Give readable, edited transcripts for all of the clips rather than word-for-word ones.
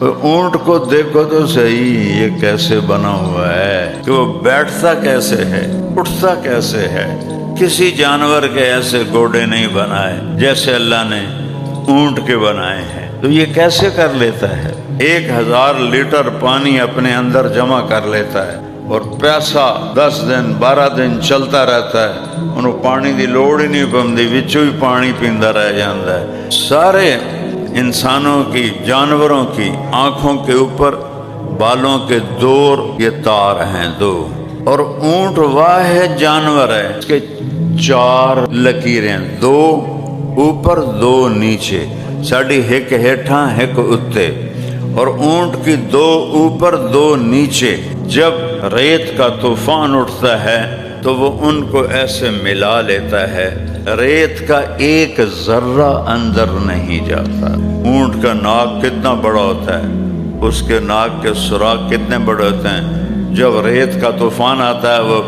اونٹ کو دیکھو تو صحیح یہ کیسے بنا ہوا ہے کہ وہ بیٹھتا کیسے ہے، اٹھتا کیسے ہے۔ کسی جانور کے ایسے گوڑے نہیں بنائے جیسے اللہ نے اونٹ کے بنائے ہیں۔ تو یہ کیسے کر لیتا ہے؟ 1000 لیٹر پانی اپنے اندر جمع کر لیتا ہے اور پیاسا 10 دن 12 دن چلتا رہتا ہے، انہوں پانی دی لوڑ ہی نہیں پندی، وچوں ہی پانی پیندا رہ جاندا ہے۔ سارے انسانوں کی، جانوروں کی آنکھوں کے اوپر بالوں کے 2 یہ تار ہیں 2، اور اونٹ واحد جانور ہے اس کے 4 لکیریں، 2 اوپر 2 نیچے، ساڑی ایک ہیٹھاں ایک اتے، اور اونٹ کی 2 اوپر 2 نیچے۔ جب ریت کا طوفان اٹھتا ہے تو وہ ان کو ایسے ملا لیتا ہے، ریت کا ایک ذرہ اندر نہیں جاتا۔ اونٹ کا ناک کتنا بڑا ہوتا ہے، اس کے ناک کے سوراخ کتنے بڑے ہوتے ہیں، جب ریت کا طوفان آتا ہے وہ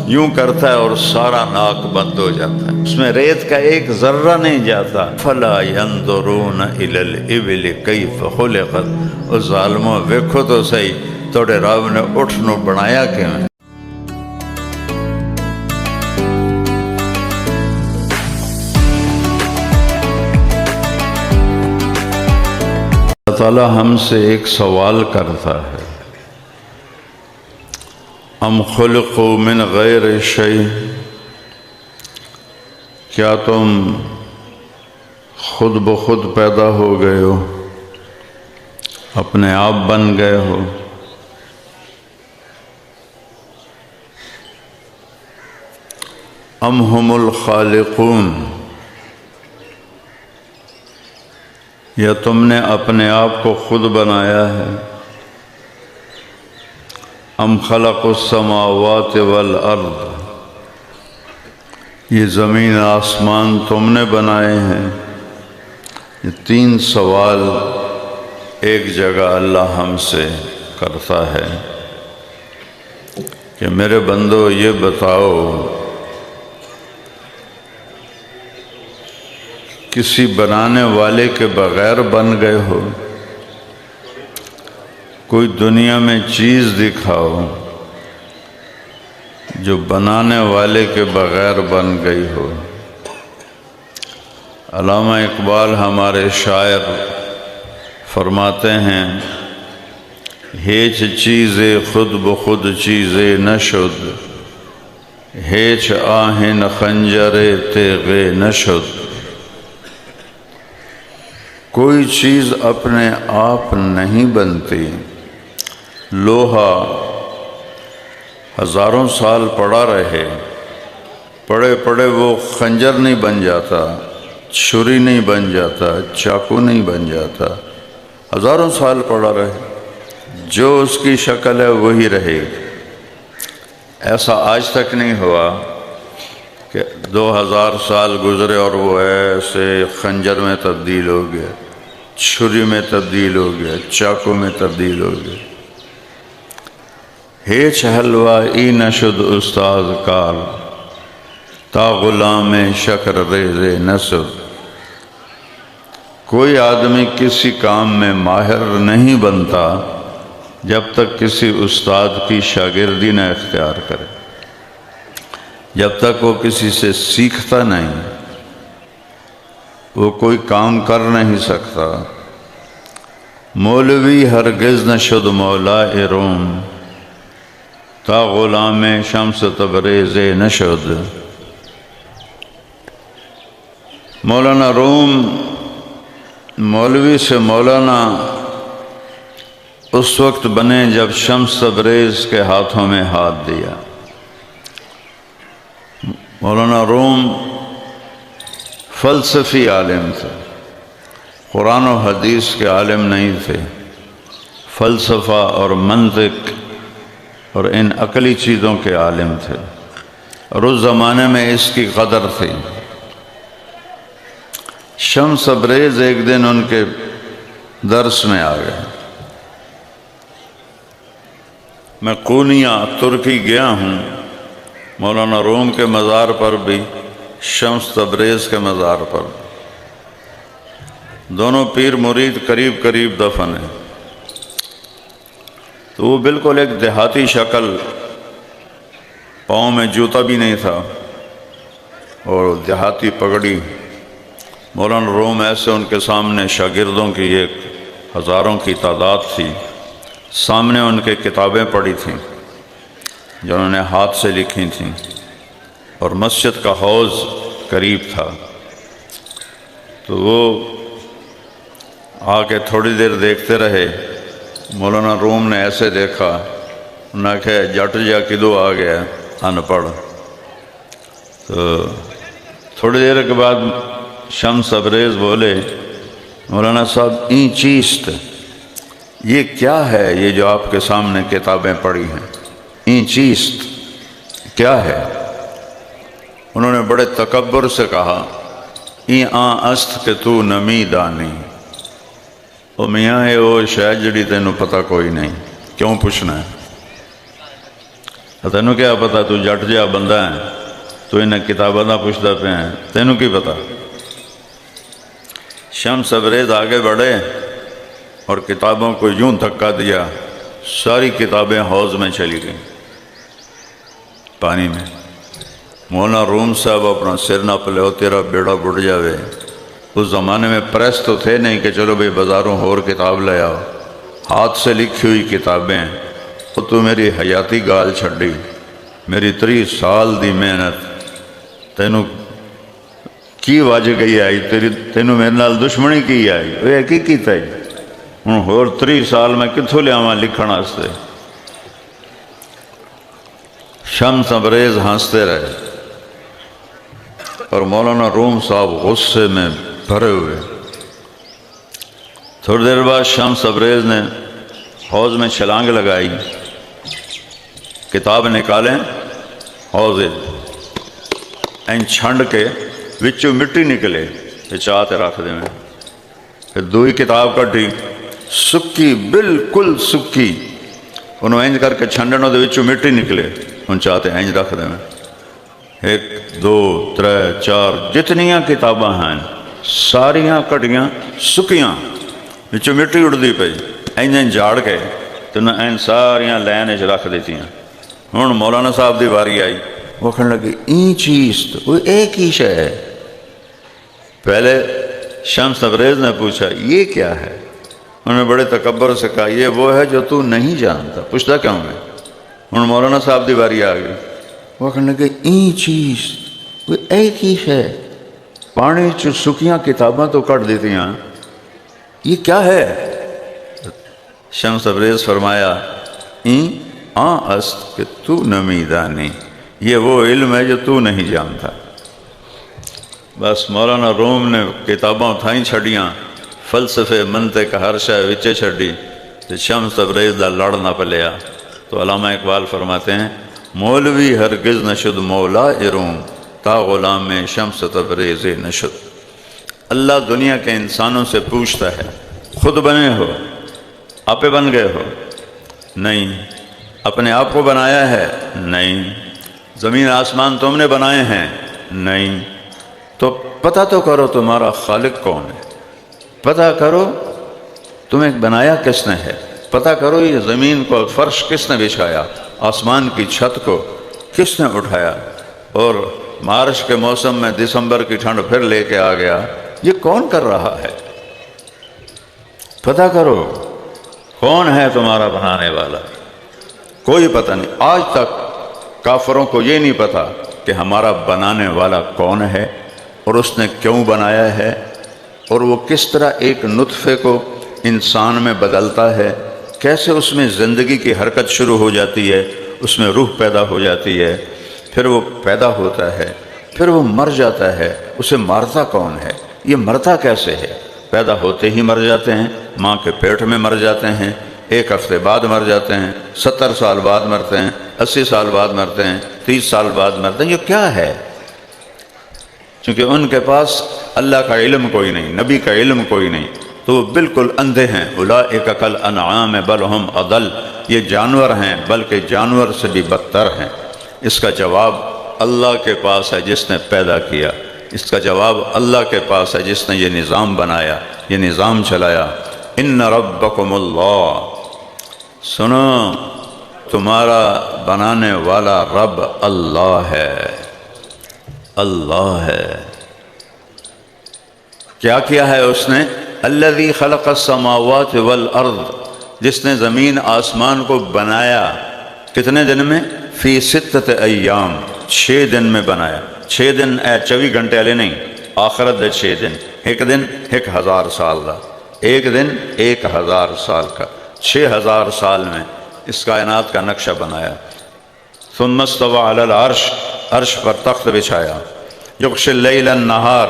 یوں کرتا ہے اور سارا ناک بند ہو جاتا ہے، اس میں ریت کا ایک ذرہ نہیں جاتا۔ فلا ينظرون الى الابل کیف خلقت۔ او ظالموں ویکھو تو صحیح توڑے رب نے اٹھ نو بنایا کیویں۔ اللہ تعالیٰ ہم سے ایک سوال کرتا ہے، ام خلقوا من غیر شیء، کیا تم خود بخود پیدا ہو گئے ہو، اپنے آپ بن گئے ہو؟ ام ہم الخالقون، یا تم نے اپنے آپ کو خود بنایا ہے؟ ام خلق السماوات والارض، یہ زمین آسمان تم نے بنائے ہیں؟ یہ 3 سوال ایک جگہ اللہ ہم سے کرتا ہے کہ میرے بندو یہ بتاؤ، کسی بنانے والے کے بغیر بن گئے ہو؟ کوئی دنیا میں چیز دکھاؤ جو بنانے والے کے بغیر بن گئی ہو۔ علامہ اقبال ہمارے شاعر فرماتے ہیں، ہیچ چیزیں خود بخود چیزیں نشد، ہیچ آہن خنجر تیغے نشد۔ کوئی چیز اپنے آپ نہیں بنتی، لوہا 1000 سال پڑا رہے، پڑے پڑے وہ خنجر نہیں بن جاتا، چھری نہیں بن جاتا، چاقو نہیں بن جاتا، 1000 سال پڑا رہے، جو اس کی شکل ہے وہی رہے گی۔ ایسا آج تک نہیں ہوا کہ 2000 سال گزرے اور وہ ایسے خنجر میں تبدیل ہو گیا، چھری میں تبدیل ہو گیا، چاقو میں تبدیل ہو گیا۔ ہیچ حلوائی نشد استاد کار، تا غلام شکر ریزے نسد۔ کوئی آدمی کسی کام میں ماہر نہیں بنتا جب تک کسی استاد کی شاگردی نہ اختیار کرے، جب تک وہ کسی سے سیکھتا نہیں وہ کوئی کام کر نہیں سکتا۔ مولوی ہرگز نشد مولا روم، تا غلام شمس تبریز نشد۔ مولانا روم مولوی سے مولانا اس وقت بنے جب شمس تبریز کے ہاتھوں میں ہاتھ دیا۔ مولانا روم فلسفی عالم تھے، قرآن و حدیث کے عالم نہیں تھے، فلسفہ اور منطق اور ان عقلی چیزوں کے عالم تھے، اور اس زمانے میں اس کی قدر تھی۔ شمس تبریز ایک دن ان کے درس میں آ گئے۔ میں قونیہ ترکی گیا ہوں، مولانا روم کے مزار پر بھی، شمس تبریز کے مزار پر، دونوں پیر مرید قریب قریب دفن ہیں۔ تو وہ بالکل ایک دیہاتی شکل، پاؤں میں جوتا بھی نہیں تھا اور دیہاتی پگڑی۔ مولانا روم ایسے ان کے سامنے شاگردوں کی ایک ہزاروں کی تعداد تھی، سامنے ان کے کتابیں پڑھی تھیں جو انہوں نے ہاتھ سے لکھی تھیں، اور مسجد کا حوض قریب تھا۔ تو وہ آ کے تھوڑی دیر دیکھتے رہے۔ مولانا روم نے ایسے دیکھا، انہوں نے کہا جٹ جا کدو آ گیا ان پڑھ۔ تو تھوڑی دیر کے بعد شمس تبریز بولے، مولانا صاحب این چیست، یہ کیا ہے یہ جو آپ کے سامنے کتابیں پڑھی ہیں، این چیست کیا ہے؟ انہوں نے بڑے تکبر سے کہا، این آن است کہ تو نمی دانی، او میاں ہے وہ شاید جڑی تینوں پتہ کوئی نہیں، کیوں پوچھنا ہے؟ تینوں کیا پتا، تو جٹ جہا بندہ ہے، تو انہیں کتاباں نہ پوچھتا پہ ہیں، تینوں کی پتا؟ شمس تبریز آگے بڑھے اور کتابوں کو یوں دھکا دیا، ساری کتابیں حوض میں چلی گئیں، پانی میں۔ مولانا روم صاحب اپنا سر نہ پلے، تیرا بیڑا بڑھ جاوے۔ اس زمانے میں پریس تو تھے نہیں کہ چلو بھئی بازاروں اور کتاب لے آؤ، ہاتھ سے لکھی ہوئی کتابیں۔ تو میری حیاتی گال چھڑی، میری 30 سال دی محنت تینوں کی وجہ گئی آئی، تینوں میرے نال دشمنی کی آئی، وہ کی کیتا ہے ہوں اور 30 سال میں کتھوں لے آواں لکھن واسطے؟ شمس تبریز ہنستے رہے اور مولانا روم صاحب غصے میں بھرے ہوئے۔ تھوڑی دیر بعد شمس تبریز نے حوض میں چھلانگ لگائی، کتاب نکالیں حوض این چھنڈ کے وچوں مٹی نکلے، چاہتے رکھ دیں میں، پھر دوئی کتاب کٹی، سکی بالکل سکی، انہوں اینج کر کے چھنڈنوں دے وچوں مٹی نکلے، ان چاہتے اینج رکھ دیں میں۔ 1 2 3 4 جتنیاں کتاباں ہیں ساریاں کٹیاں سکیاں، وچوں مٹی اڑ دی پئی، این جھاڑ کے تو نہ این ساریاں لین اچ رکھ دیتی ہیں۔ ہوں مولانا صاحب دی باری آئی، وہ کہنے لگی این چیز تو وہ ایک ہی شے ہے۔ پہلے شمس تبریز نے پوچھا یہ کیا ہے؟ انہوں نے بڑے تکبر سے کہا یہ وہ ہے جو تو نہیں جانتا، پوچھتا کیوں میں؟ ہوں مولانا صاحب دی باری آ گئی، وہ کہنے لگے این چیز وہ ایک ہی شے، پانی چ سکیاں کتاباں تو کٹ دیتی ہیں، یہ کیا ہے؟ شمس تبریز فرمایا این آن است کہ تو نمی دانی، یہ وہ علم ہے جو تو نہیں جانتا۔ بس مولانا روم نے کتاباں اٹھائیں چھڑیاں، فلسفے منطق ہر شے وچے چھڑی، تو شمس تبریز دا لڑ نہ پلیا۔ تو علامہ اقبال فرماتے ہیں مولوی ہرگز نشد مولا روم تا غلام شمس تبریز نشد۔ اللہ دنیا کے انسانوں سے پوچھتا ہے خود بنے ہو، آپے بن گئے ہو؟ نہیں۔ اپنے آپ کو بنایا ہے؟ نہیں۔ زمین آسمان تم نے بنائے ہیں؟ نہیں۔ تو پتہ تو کرو تمہارا خالق کون ہے، پتہ کرو تمہیں بنایا کس نے ہے، پتہ کرو یہ زمین کو فرش کس نے بچھایا، آسمان کی چھت کو کس نے اٹھایا، اور مارچ کے موسم میں دسمبر کی ٹھنڈ پھر لے کے آ گیا، یہ کون کر رہا ہے؟ پتہ کرو کون ہے تمہارا بنانے والا۔ کوئی پتہ نہیں، آج تک کافروں کو یہ نہیں پتہ کہ ہمارا بنانے والا کون ہے اور اس نے کیوں بنایا ہے، اور وہ کس طرح ایک نطفے کو انسان میں بدلتا ہے، کیسے اس میں زندگی کی حرکت شروع ہو جاتی ہے، اس میں روح پیدا ہو جاتی ہے، پھر وہ پیدا ہوتا ہے، پھر وہ مر جاتا ہے، اسے مارتا کون ہے، یہ مرتا کیسے ہے؟ پیدا ہوتے ہی مر جاتے ہیں، ماں کے پیٹ میں مر جاتے ہیں، 1 ہفتے بعد مر جاتے ہیں، 70 سال بعد مرتے ہیں، 80 سال بعد مرتے ہیں، 30 سال بعد مرتے ہیں، یہ کیا ہے؟ چونکہ ان کے پاس اللہ کا علم کوئی نہیں، نبی کا علم کوئی نہیں، تو وہ بالکل اندھے ہیں۔ اولئک کالانعام بل ہم اضل، یہ جانور ہیں بلکہ جانور سے بھی بدتر ہیں۔ اس کا جواب اللہ کے پاس ہے جس نے پیدا کیا، اس کا جواب اللہ کے پاس ہے جس نے یہ نظام بنایا، یہ نظام چلایا۔ ان ربکم اللہ، سنو تمہارا بنانے والا رب اللہ ہے، اللہ ہے۔ کیا کیا ہے اس نے؟ الذی خلق السماوات والارض، جس نے زمین آسمان کو بنایا کتنے دن میں؟ فی ستۃ ایام، 6 دن میں بنایا۔ 6 دن 24 گھنٹے والے نہیں، آخرت دے 6 دن، ایک دن 1000 سال کا، ایک دن 1000 سال کا، 6000 سال میں اس کائنات کا نقشہ بنایا۔ ثم استوى علی العرش، عرش پر تخت بچھایا۔ یغشی اللیل النہار،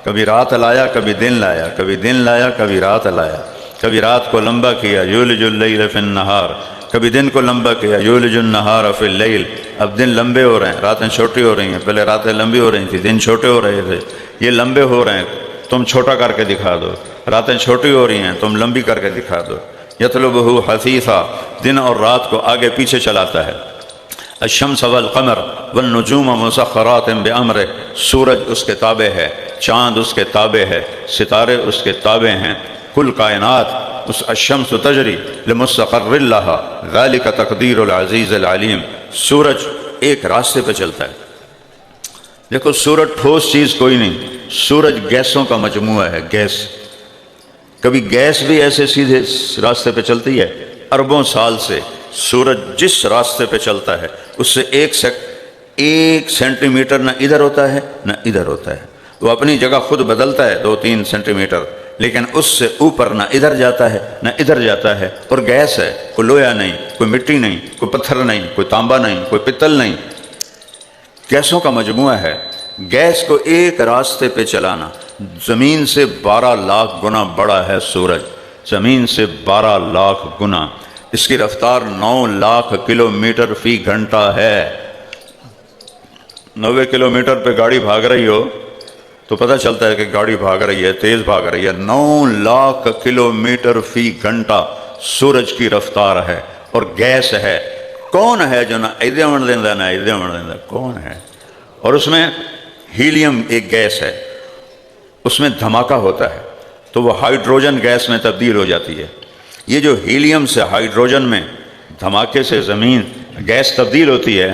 کبھی رات لایا کبھی دن لایا، کبھی دن لایا کبھی رات لایا، کبھی رات کو لمبا کیا یولج اللیل فی النہار، کبھی دن کو لمبا کیا یولج النہار فی اللیل۔ اب دن لمبے ہو رہے ہیں، راتیں چھوٹی ہو رہی ہیں، پہلے راتیں لمبی ہو رہی تھیں، دن چھوٹے ہو رہے تھے، یہ لمبے ہو رہے ہیں، تم چھوٹا کر کے دکھا دو۔ راتیں چھوٹی ہو رہی ہیں، تم لمبی کر کے دکھا دو۔ یطلبہ حثیثا، دن اور رات کو آگے پیچھے چلاتا ہے۔ الشمس والقمر والنجوم مسخرات بامرہ، سورج اس کے تابع ہے، چاند اس کے تابع ہے، ستارے اس کے تابع ہیں، کل کائنات اس الشمس تجری لمستقر لها ذلك تقدیر العزیز العلیم۔ سورج ایک راستے پہ چلتا ہے۔ دیکھو سورج ٹھوس چیز کوئی نہیں، سورج گیسوں کا مجموعہ ہے، گیس۔ کبھی گیس بھی ایسے سیدھے راستے پہ چلتی ہے؟ اربوں سال سے سورج جس راستے پہ چلتا ہے اس سے ایک سینٹی میٹر نہ ادھر ہوتا ہے نہ ادھر ہوتا ہے۔ وہ اپنی جگہ خود بدلتا ہے 2-3 سینٹی میٹر، لیکن اس سے اوپر نہ ادھر جاتا ہے نہ ادھر جاتا ہے۔ اور گیس ہے، کوئی لوہا نہیں، کوئی مٹی نہیں، کوئی پتھر نہیں، کوئی تانبا نہیں، کوئی پتل نہیں، گیسوں کا مجموعہ ہے۔ گیس کو ایک راستے پہ چلانا، زمین سے 12 لاکھ گنا بڑا ہے سورج، زمین سے 12 لاکھ گنا۔ اس کی رفتار 9 لاکھ کلومیٹر فی گھنٹہ ہے۔ 90 کلومیٹر پہ گاڑی بھاگ رہی ہو تو پتہ چلتا ہے کہ گاڑی بھاگ رہی ہے، تیز بھاگ رہی ہے۔ 9 لاکھ کلومیٹر فی گھنٹہ سورج کی رفتار ہے، اور گیس ہے۔ کون ہے جو نہ ادھر مڑ دینا نہ ادھر مڑ دینا؟ کون ہے؟ اور اس میں ہیلیم ایک گیس ہے، اس میں دھماکہ ہوتا ہے تو وہ ہائیڈروجن گیس میں تبدیل ہو جاتی ہے۔ یہ جو ہیلیم سے ہائیڈروجن میں دھماکے سے زمین گیس تبدیل ہوتی ہے،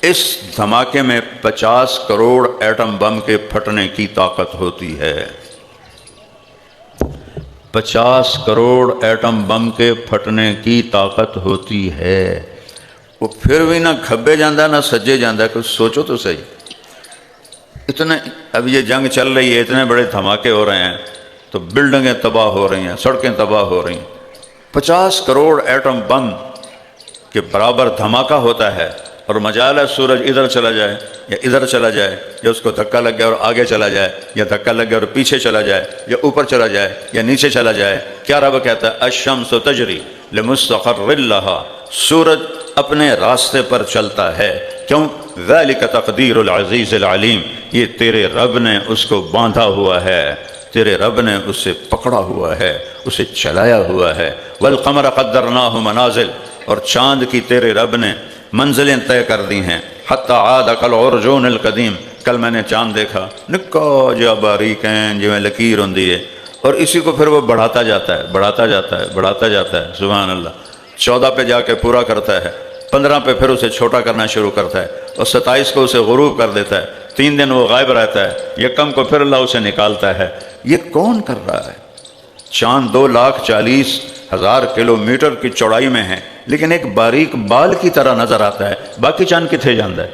اس دھماکے میں 50 کروڑ ایٹم بم کے پھٹنے کی طاقت ہوتی ہے۔ 50 کروڑ ایٹم بم کے پھٹنے کی طاقت ہوتی ہے۔ وہ پھر بھی نہ کھبے جاندہ نہ سجے جاندہ۔ کچھ سوچو تو صحیح، اتنے اب یہ جنگ چل رہی ہے، اتنے بڑے دھماکے ہو رہے ہیں تو بلڈنگیں تباہ ہو رہی ہیں، سڑکیں تباہ ہو رہی ہیں۔ 50 کروڑ ایٹم بم کے برابر دھماکہ ہوتا ہے، اور مجال ہے سورج ادھر چلا جائے یا ادھر چلا جائے، یا اس کو دھکا لگ گیا اور آگے چلا جائے، یا دھکا لگ گیا اور پیچھے چلا جائے، یا اوپر چلا جائے یا نیچے چلا جائے۔ کیا رب کہتا ہے؟ الشمس تجری لمستقر لہا، سورج اپنے راستے پر چلتا ہے۔ کیوں؟ ذالک تقدیر العزیز العلیم، یہ تیرے رب نے اس کو باندھا ہوا ہے، تیرے رب نے اسے پکڑا ہوا ہے، اسے چلایا ہوا ہے۔ والقمر قدرناہ منازل، اور چاند کی تیرے رب نے منزلیں طے کر دی ہیں۔ حتی عاد کالعرجون القدیم، کل میں نے چاند دیکھا، نکا جا باریک ہیں جو لکیر ہوندی ہے، اور اسی کو پھر وہ بڑھاتا جاتا ہے، بڑھاتا جاتا ہے، بڑھاتا جاتا ہے، سبحان اللہ۔ 14 پہ جا کے پورا کرتا ہے، 15 پہ پھر اسے چھوٹا کرنا شروع کرتا ہے، اور 27 کو اسے غروب کر دیتا ہے۔ 3 دن وہ غائب رہتا ہے، یکم کو پھر اللہ اسے نکالتا ہے۔ یہ کون کر رہا ہے؟ چاند 2,40,000 کلومیٹر کی چوڑائی میں ہے، لیکن ایک باریک بال کی طرح نظر آتا ہے۔ باقی چاند کتنے جاندہ ہے؟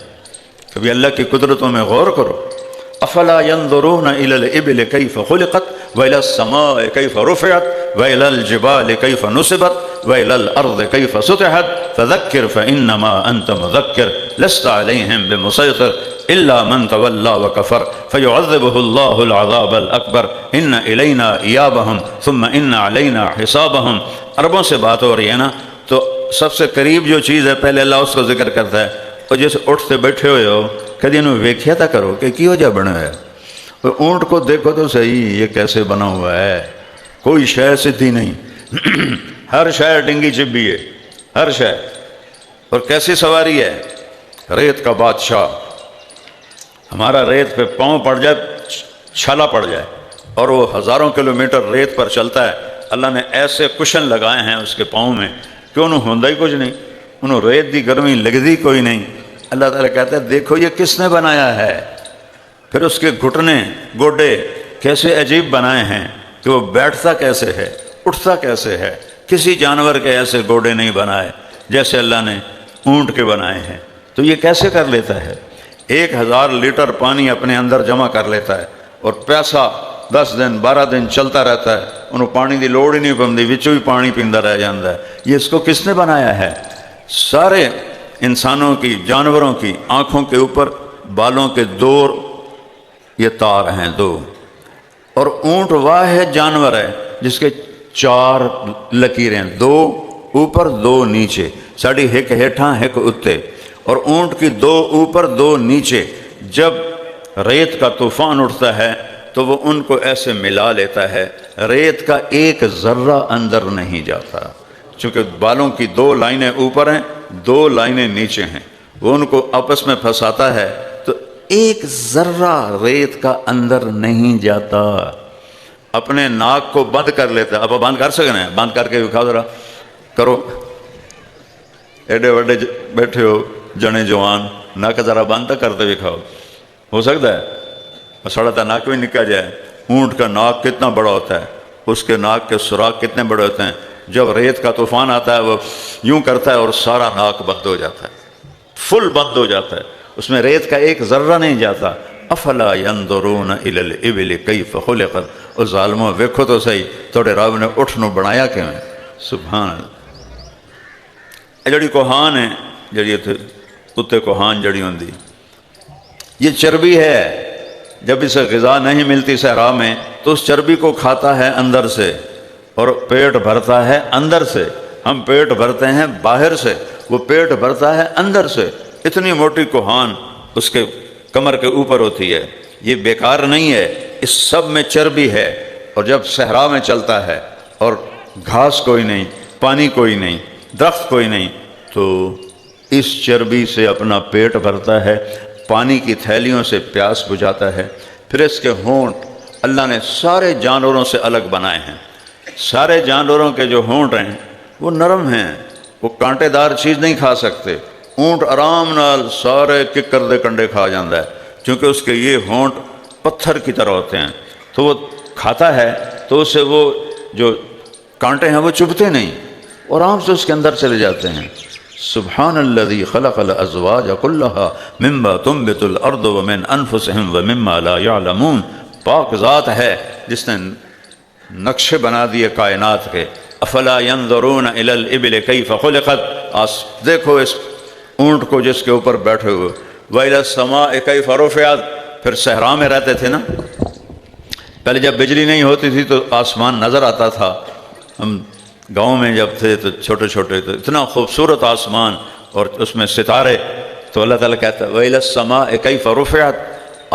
کبھی اللہ کی قدرتوں میں غور کرو۔ افلا ينظرون الى الابل كيف خلقت والى السماء كيف رفعت والى الجبال كيف نصبت والى الارض كيف سطحت فذكر فانما انت مذكر لست عليهم بمسيطر الا من تولى وكفر فيعذبه الله العذاب الاكبر ان الينا ايابهم ثم ان علينا حسابهم۔ عربوں سے بات ہو رہی ہے نا، تو سب سے قریب جو چیز ہے پہلے اللہ اس کو ذکر کرتا ہے۔ اور جیسے اٹھتے بیٹھے ہوئے ہو، کدی انہوں ویکھیا تھا کرو کہ کیوں جا بنا ہے؟ اور اونٹ کو دیکھو تو صحیح، یہ کیسے بنا ہوا ہے؟ کوئی شے سدھی نہیں، ہر شے ڈنگی چبی ہے، ہر شے۔ اور کیسی سواری ہے؟ ریت کا بادشاہ۔ ہمارا ریت پہ پاؤں پڑ جائے، چھالا پڑ جائے، اور وہ ہزاروں کلومیٹر ریت پر چلتا ہے۔ اللہ نے ایسے کشن لگائے ہیں اس کے پاؤں میں کہ انہوں ہوندہ ہی کچھ نہیں، انہوں ریت دی گرمی لگدی کوئی نہیں۔ اللہ تعالیٰ کہتا ہے دیکھو یہ کس نے بنایا ہے، پھر اس کے گھٹنے گوڈے کیسے عجیب بنائے ہیں کہ وہ بیٹھتا کیسے ہے، اٹھتا کیسے ہے، کسی جانور کے ایسے گوڈے نہیں بنائے جیسے اللہ نے اونٹ کے بنائے ہیں۔ تو یہ کیسے کر لیتا ہے؟ 1000 لیٹر پانی اپنے اندر جمع کر لیتا ہے اور پیاسا 10 دن 12 دن چلتا رہتا ہے، انہوں پانی دی لوڑ ہی نہیں پندی، وچوں ہی پانی پیندا رہ جاندہ ہے۔ یہ اس کو کس نے بنایا ہے؟ سارے انسانوں کی، جانوروں کی آنکھوں کے اوپر بالوں کے 2 یہ تار ہیں 2، اور اونٹ واحد جانور ہے جس کے 4 لکیریں، 2 اوپر 2 نیچے، ساڑی ایک ہیٹھاں ایک اتے، اور اونٹ کی 2 اوپر 2 نیچے۔ جب ریت کا طوفان اٹھتا ہے تو وہ ان کو ایسے ملا لیتا ہے، ریت کا ایک ذرہ اندر نہیں جاتا، چونکہ بالوں کی 2 لائنیں اوپر ہیں 2 لائنیں نیچے ہیں، وہ ان کو آپس میں پھنساتا ہے تو ایک ذرہ ریت کا اندر نہیں جاتا۔ اپنے ناک کو بند کر لیتا ہے، اب بند کر سکتے ہیں، بند کر کے دکھاؤ ذرا، کرو، ایڈے وڈے بیٹھے ہو جنے جوان، ناک ذرا بند کرتے دکھاؤ، ہو سکتا ہے؟ سڑا تھا ناک بھی نکل جائے۔ اونٹ کا ناک کتنا بڑا ہوتا ہے، اس کے ناک کے سوراخ کتنے بڑے ہوتے ہیں، جب ریت کا طوفان آتا ہے وہ یوں کرتا ہے اور سارا ناک بند ہو جاتا ہے، فل بند ہو جاتا ہے، اس میں ریت کا ایک ذرہ نہیں جاتا۔ افلا ينظرون الى الابل كيف خلقت، اور ظالموں ویکھو تو صحیح توڑے رب نے اٹھ نو بنایا کیوں ہے؟ سبحان اللہ۔ یہ جڑی کوہان ہے، جڑی کتے کوہان جڑی ہوندی، یہ چربی ہے، جب اسے غذا نہیں ملتی صحرا میں تو اس چربی کو کھاتا ہے اندر سے اور پیٹ بھرتا ہے اندر سے۔ ہم پیٹ بھرتے ہیں باہر سے، وہ پیٹ بھرتا ہے اندر سے۔ اتنی موٹی کوہان اس کے کمر کے اوپر ہوتی ہے، یہ بیکار نہیں ہے، اس سب میں چربی ہے۔ اور جب صحرا میں چلتا ہے اور گھاس کوئی نہیں، پانی کوئی نہیں، درخت کوئی نہیں، تو اس چربی سے اپنا پیٹ بھرتا ہے، پانی کی تھیلیوں سے پیاس بجھاتا ہے۔ پھر اس کے ہونٹ اللہ نے سارے جانوروں سے الگ بنائے ہیں۔ سارے جانوروں کے جو ہونٹ ہیں وہ نرم ہیں، وہ کانٹے دار چیز نہیں کھا سکتے۔ اونٹ آرام نال سارے ککر دے کنڈے کھا جاندہ ہے، چونکہ اس کے یہ ہونٹ پتھر کی طرح ہوتے ہیں، تو وہ کھاتا ہے تو اسے وہ جو کانٹے ہیں وہ چبھتے نہیں، اور آرام سے اس کے اندر چلے جاتے ہیں۔ سبحان الذي خلق الازواج كلها مما تنبت الارض ومن انفسهم ومما لا يعلمون، پاک ذات ہے جس نے نقشے بنا دیے کائنات کے۔ افلا ينظرون الى الابل كيف خلقت، دیکھو اس اونٹ کو جس کے اوپر بیٹھے ہوئے، وإلى السماء كيف رفعت، پھر صحرا میں رہتے تھے نا، پہلے جب بجلی نہیں ہوتی تھی تو آسمان نظر آتا تھا، ہم گاؤں میں جب تھے تو چھوٹے چھوٹے تو اتنا خوبصورت آسمان اور اس میں ستارے، تو اللہ تعالیٰ کہتا ہے وَإِلَى السَّمَاءِ كَيْفَ رُفِعَتْ،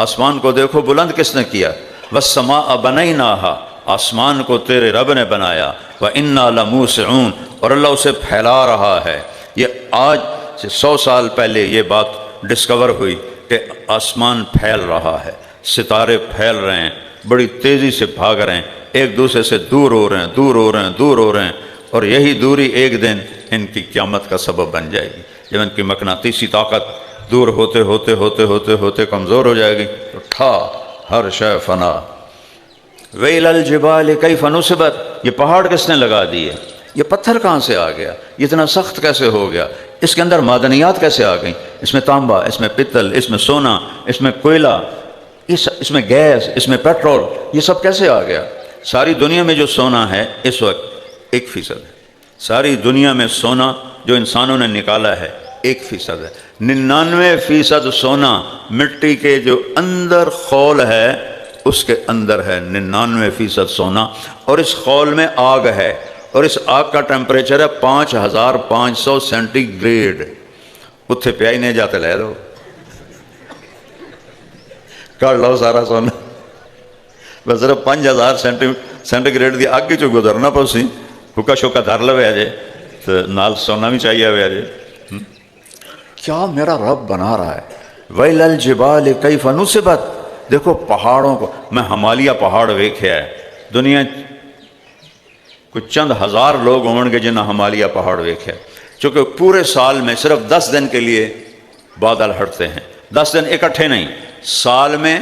آسمان کو دیکھو بلند کس نے کیا، وَالسَّمَاءَ بَنَيْنَاهَا، آسمان کو تیرے رب نے بنایا، وَإِنَّا لَمُوسِعُونَ، اور اللہ اسے پھیلا رہا ہے۔ یہ آج سے 100 سال پہلے یہ بات ڈسکور ہوئی کہ آسمان پھیل رہا ہے، ستارے پھیل رہے ہیں، بڑی تیزی سے بھاگ رہے ہیں، ایک دوسرے سے دور ہو رہے ہیں، دور ہو رہے ہیں، دور ہو رہے ہیں، اور یہی دوری ایک دن ان کی قیامت کا سبب بن جائے گی۔ جب ان کی مقناطیسی طاقت دور ہوتے ہوتے ہوتے ہوتے ہوتے کمزور ہو جائے گی تو ٹھا ہر شے فنا۔ وَإِلَى الْجِبَالِ كَيْفَ نُصِبَتْ، یہ پہاڑ کس نے لگا دیے، یہ پتھر کہاں سے آ گیا، یہ اتنا سخت کیسے ہو گیا، اس کے اندر معدنیات کیسے آ گئیں، اس میں تانبا، اس میں پتل، اس میں سونا، اس میں کوئلہ، اس میں گیس، اس میں پیٹرول، یہ سب کیسے آ گیا؟ ساری دنیا میں جو سونا ہے اس وقت 1% ہے، ساری دنیا میں سونا جو انسانوں نے نکالا ہے 1% ہے۔ 99% سونا مٹی کے جو اندر خول ہے اس کے اندر ہے، 99% سونا، اور اس خول میں آگ ہے، اور اس آگ کا ٹیمپریچر ہے 5500 سینٹی گریڈ۔ اتھے پیائی نہیں جاتے، لے لو کر لو سارا سونا، بس صرف 5000 سینٹی گریڈ دی آگ چو گزرنا پوسی، حکا شکا دھر لو آجے تو نال سونا بھی چاہیے ہوئے آجے۔ کیا میرا رب بنا رہا ہے۔ وَإِلَى الْجِبَالِ كَيْفَ نُصِبَتْ، دیکھو پہاڑوں کو، میں ہمالیہ پہاڑ ویکھیا ہے، دنیا کوئی چند ہزار لوگ ہوں گے جنہیں ہمالیہ پہاڑ ویکھے، چونکہ پورے سال میں صرف 10 دن کے لیے بادل ہٹتے ہیں، 10 دن اکٹھے نہیں، سال میں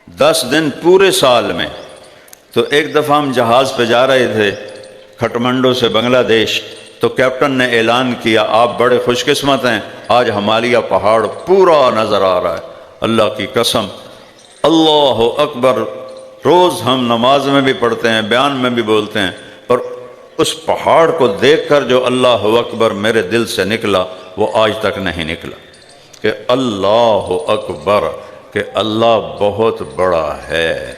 10 دن پورے سال میں۔ تو ایک دفعہ ہم جہاز پہ جا رہے تھے کھٹمنڈو سے بنگلہ دیش، تو کیپٹن نے اعلان کیا آپ بڑے خوش قسمت ہیں، آج ہمالیہ پہاڑ پورا نظر آ رہا ہے۔ اللہ کی قسم، اللہ اکبر، روز ہم نماز میں بھی پڑھتے ہیں، بیان میں بھی بولتے ہیں، پر اس پہاڑ کو دیکھ کر جو اللہ اکبر میرے دل سے نکلا وہ آج تک نہیں نکلا، کہ اللہ اکبر، کہ اللہ بہت بڑا ہے۔